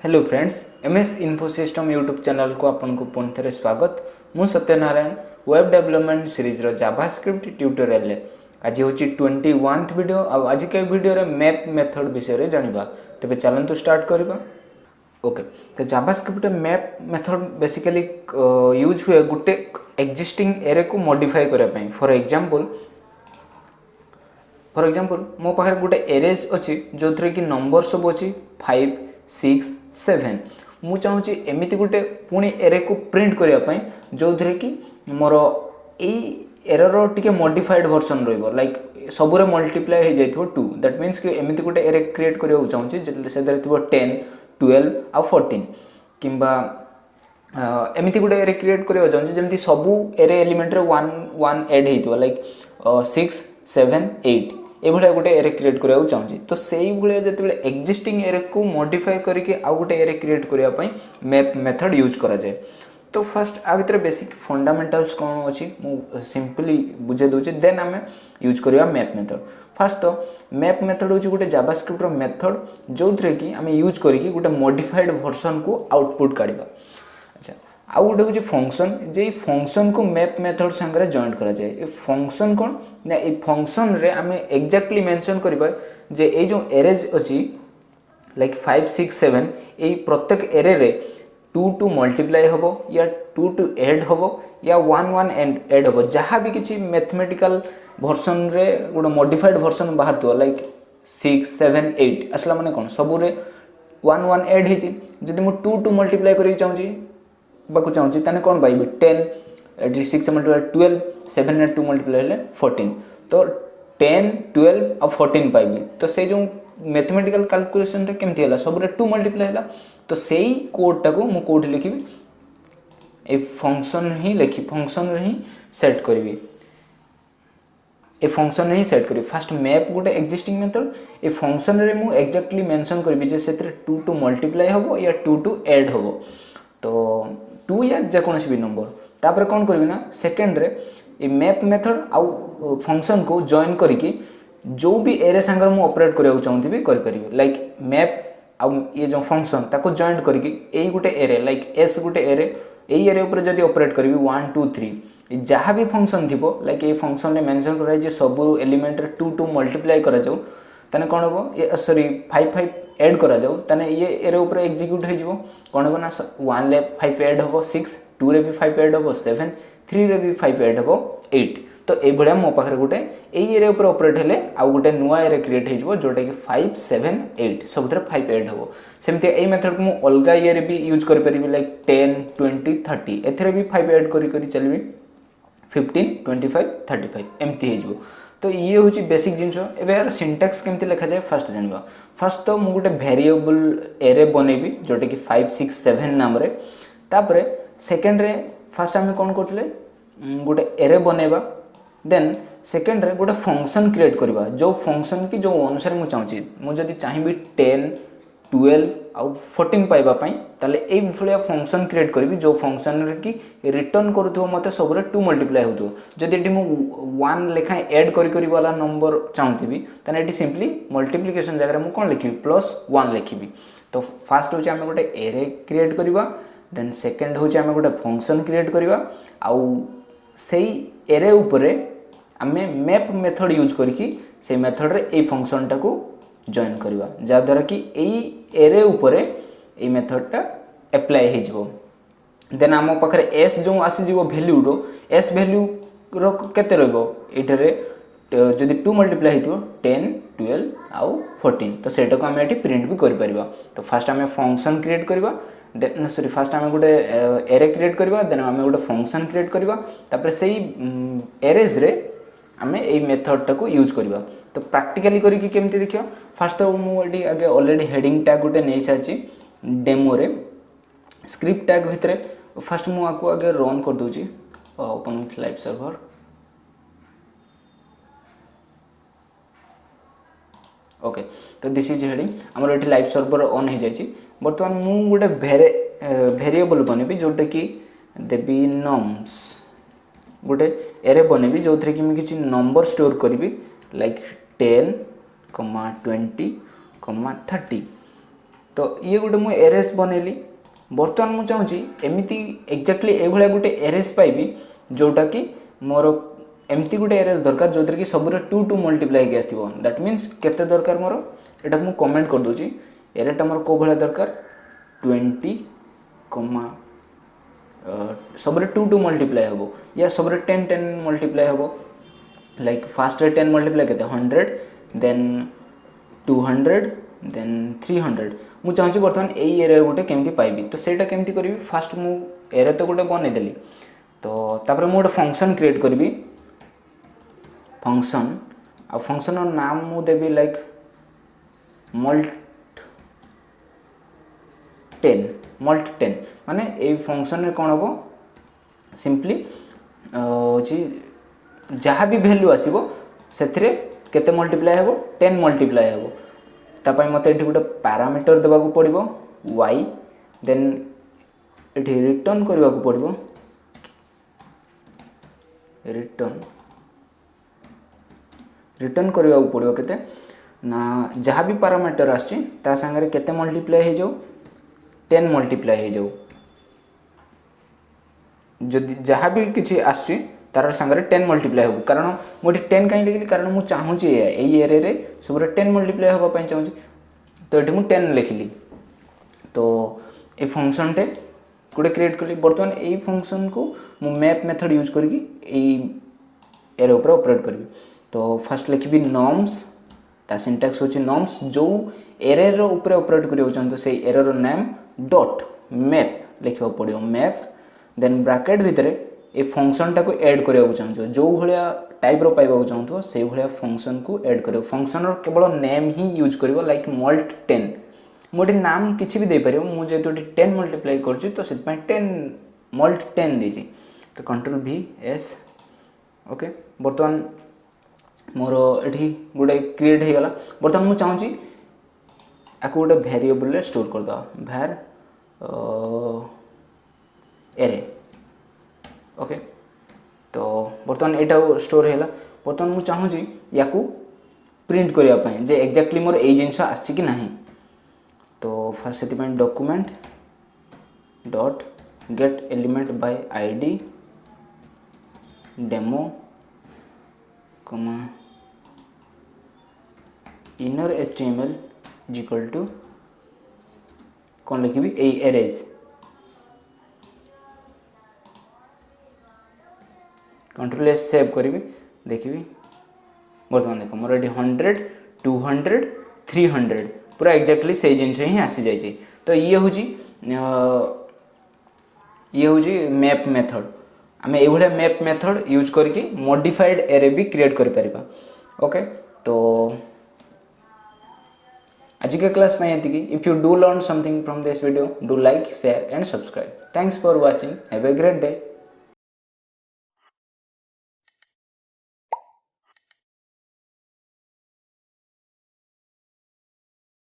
Hello friends, MS info system YouTube channel को आपन को पुनः थे स्वागत। मु सत्यनारायण वेब डेवलपमेंट सीरीज रो जावास्क्रिप्ट ट्यूटोरियल ले आज होची 21th वीडियो। आज के वीडियो रे मैप मेथड विषय रे जानिबा। तबे चलंतु स्टार्ट करबा। ओके, तो JavaScript map method basically use हुए गुटे एक्जिस्टिंग एरे को मॉडिफाई करबा पई। फॉर एग्जांपल मो पाखे गोटे एरेज अच्छी जो थरे कि नंबर सब अच्छी 5 6 7। मु चाहूँगी एमती गोटे पुणी एरे को प्रिंट करने जो थरे कि मोर एरर टिके मॉडिफाइड वर्जन रहिबो लाइक सबुरे मल्टीप्लाई हो जाइथिबो 2। दैट मीन्स कि एमती गोटे एरे क्रिएट करने चाहूँगी से 10 12 आ 14 किंबा एमती गोटे एरे क्रिएट करने चाहूँगी जमती सबू एरे एलिमेंट रे 1 1 ऐड होइतो लाइक 6 7 8 एभलिया गोटे एरे क्रिएट करने चाहूँगी। तो से भाया जो एक्जिस्टिंग एरे को मॉडिफाई करके आउ गोटे एरे क्रिएट करने मैप मेथड यूज करा जाए। तो फर्स्ट आ भितर बेसिक फंडामेंटल्स कौन अच्छी मु सिंपली बुझे दूचे देन आम यूज करवा मैप मेथड। फर्स्ट तो मैप मेथड हूँ गोटे जावास्क्रिप्ट मेथड जो थे कि आम यूज करके गोटे मॉडिफाइड वर्जन को आउटपुट काढ़ा। अच्छा, आउ गोटे हूँ फंक्शन जे फंक्शन को मैप मेथड सांगे जॉइंट करा जाए। ए फंक्शन कौन ना ये फंक्शन रे आम एक्जाक्टली मेंशन करबा जे ए जो एरेज अच्छी लाइक 5 6 7 ये प्रत्येक एरे रे 2 टू मल्टीप्लाई हम या 2 टू एड हम या 1 1 एड हम जहाँ भी किसी मैथमेटिकल वर्जन रे गोटे मॉडिफाइड वर्जन बाहर तो लाइक 6 7 8 आसला माने कौन सबुरे 1 1 एड होती जब मुझे 2 टू मल्टीप्लाई करी चाहूँगी ताने कौन पाइबी 10 6 मल्टीप्लाई 12 7 ने 2 मल्टीप्लाई हेले 14 तो 10 12 और 14 पाइबी। तो से जो मैथमेटिकल कैलकुलेशन रे केमती हला सब 2 मल्टीप्लाई हला तो सेही कोड टाको मु कोड लिखिबी ए फंक्शन ही लिखी फंक्शन ही सेट करबी ए फंक्शन ही सेट करी। फर्स्ट मैप गोटे एक्जिस्टिंग मेथड ए फंक्शन रे मु एक्जेक्टली मेंशन करबी जे सेतरे 2 टू मल्टीप्लाई हबो या 2 टू ऐड हबो। तो 2 या जेकोसी भी नंबर तापर कौन करबी ना सेकेंड रे ए मैप मेथड आउ फंक्शन को जॉइन करके जो भी एरे सांगर मु ऑपरेट करने चाहूँगी करें लाइक मैप आउ ये जो फंक्शन ताको जॉइंट करके यही गोटे एरे लाइक एस गोटे एरे यही एरे ऊपर जब ऑपरेट करी 1 2 3 जहाँ भी फंक्शन थी लाइक ये फंक्शन मेंशन कराई सब एलिमेंट 2 टू मल्टीप्लाई करा जाऊ ताने कौन हम ये सॉरी 5 5 ऐड करा जाऊ ताने ये एरे ऊपर एग्जीक्यूट हो कौन हम ना 1 ले 5 ऐड हम 6 2 रे भी 5 ऐड हम 7 3 रे भी 5 ऐड हम 8। तो ये भाया मो पाखे गोटे यही एरे ऊपर ऑपरेट हेले आउ गोटे नुआ एरे क्रिएट हो जोटा कि 5 7 8 सब 5 ऐड हम सेमती यही मेथड को मुझे अलग ये भी यूज करें लाइक 10 20 30 एथेरे भी 5 ऐड करी चलि 15 25 35 एमती हो। तो ये हूँ बेसिक जिनस एवं यार सिंटैक्स केमती लिखा जाए फास्ट जानवा। फास्ट तो मुझे गोटे वेरिएबल एरे बनैबी जोटा कि 5 6 7 नाम रे तापरे सेकेंड रे फास्ट आम कौन करते गोटे एरे बनैबा देन सेकेंड रे गोटे फंक्शन क्रिएट करवा जो फंक्शन की जो अनुसार मुझे चाहूँगी मुझे चाहिए 10 12 आउ 14 पाइबापी ताले ये भाया फंक्शन क्रिएट करी जो फंक्शन रे कि रिटर्न करूँ मत सब 2 मल्टीप्लाई हो जदि ये मुझे 1 लेखा एड करी वाला नंबर चाहूँगी ताने ये सिंपली मल्टीप्लिकेशन जगह मुझे कौन लिखी +1 लिखी। तो फास्ट हूँ आम गोटे एरे क्रिएट करवा देन सेकेंड हूँ आम गोटे फंक्शन क्रिएट करवा आउ से एरे उपरे आमे मैप मेथड यूज करके से मेथड रे ए फंक्शन टाको जॉइन करवा जहाँद्वारा कि यही एरे उपरे ए मेथडटा एप्लाय हो देन आम पाखे एस जो आसीज भैल्यू रो एस भैल्यू रो केते रहबो एटारे जदि 2 मल्टीप्लाई हो 10 12 आउ 14 तो सेटा को आम एटी प्रिंट भी कर परिबा। तो फास्ट आम फंक्शन क्रिएट करवा देन सॉरी फास्ट आम गोटे एरे क्रिएट करवा देन आम गोटे फंक्शन क्रिएट करवा तापर सेही एरेज रे आमे ए मेथड टाको यूज करवा। तो प्रैक्टिकली करके केमती देखियो फास्ट तो मुझे आगे ऑलरेडी हेडिंग टैग गोटे नहीं सारी डेमो रे स्क्रिप्ट टैग भितर फास्ट मुझे आगे रन कर दूची open with live server. Okay, तो दिस इज हेडिंग आमर ये लाइव सर्वर ऑन हो जाए बर्तमान मुझे गोटे वेरिएबल बनैबी जोटा कि देवी नम्स गोटे एरे बनैबी जो थी कि मुझे किसी नंबर स्टोर करी लाइक 10 20 30 तो ये गोटे मुझे एरेस बनैली बर्तमान मुझे चाहूँगी एमती एक्जाक्टली ये गोटे एरेस पाइबी जोटा कि मोर एमती गोटे एरेस दरकार जो कि सब 2 मल्टीप्लाई होगी आसो दैट मीन्स केते दरकार मोर एटा मु कमेंट कर दूची एरेटा मोर को भाया दरकार 20 कमा सब 2 मल्टीप्लाई हम या सब 10 मल्टीप्लाई हम लाइक फास्ट 10 मल्टीप्लाई के 100 देन 200 देन 300 मुझे चाहूँगी बर्तमान यही एरे गोटे केमती पाइबी तो सेटा केमती करी फास्ट मु एरे तो गोटे बनईदेली तो तापर मु गोटे फंक्शन क्रिएट करी फंक्शन आ फंक्शन नाम मु देवी लाइक मल्ट 10 माने ये फंक्शन कौन हम सिंपली जहाँ भी वैल्यू आसो से केते मल्टीप्लाई हम 10 मल्टीप्लाई हम तापाई मत ये गोटे पैरामीटर देवाक पड़ो y देन ये रिटर्न करने को पड़ो रिटर्न करने को पड़ो केते ना जहाँ भी पैरामीटर आसता सागर केते मल्टीप्लाई हो जाओ 10 मल्टीप्लाई हो जाओ जदि जहाँ भी किसी आसुची तार सागर 10 मल्टीप्लाई हो कारण मुझे 10 कहीं लिखी कारण मुझे चाहूँगी यही एरे सब 10 मल्टीप्लाई होगापी चाहूँगी तो ये मुझे 10 लिखिली तो ये फंक्शन टे गोटे क्रिएट कली बर्तमान यही फंक्शन को मु मैप मेथड यूज करके एरे ऊपर ऑपरेट करी तो फर्स्ट लिखी नॉर्म्स ता सिंटैक्स होची नॉर्म्स जो एरे रो ऊपर ऑपरेट करियो चाहतो से एरे रो नेम डॉट मैप लिखा पड़ो मैप देन ब्रैकेट भितर ए फंक्शन टाको ऐड करिया चाहतो जो भलिया टाइप रो पाइबा चाहतो से भलिया फंक्शन को ऐड करियो फंक्शन रो केवल नेम ही यूज करियो लाइक मल्ट 10 मोटे नाम किसी भी दे परियो मु जेतो 10 मल्टीप्लाई करछु तो सेत पय 10 मल्ट 10 देछि तो कंट्रोल v s ओके बर्तमान मोर एठी गोटे क्रिएट हो गला बर्तमान मु चाहूँगी आपको गोटे वेरिएबल स्टोर कर दो भैर एरे ओके तो बर्तमान यहाँ स्टोर है बर्तमान मुझे चाहूँगी या प्रिंट करने जे एक्जाक्टली मोर ये जिनस आसी कि नहीं तो फर्स्ट से document dot get element by ID demo comma inner HTML is equal to कौन लिखी ए एरेज कंट्रोल एस सेव करी देखी बर्तमान देख मोर ये 100 200 300 पूरा एक्जाक्टली से जिन ही आसी जाइए तो ये हूँ मैप मेथड आम ये मैप मेथड यूज करके मॉडिफाइड एरे भी क्रिएट कर परिबा ओके तो आज के क्लास में ये if you do learn something from this video do like share and subscribe thanks for watching have a great day.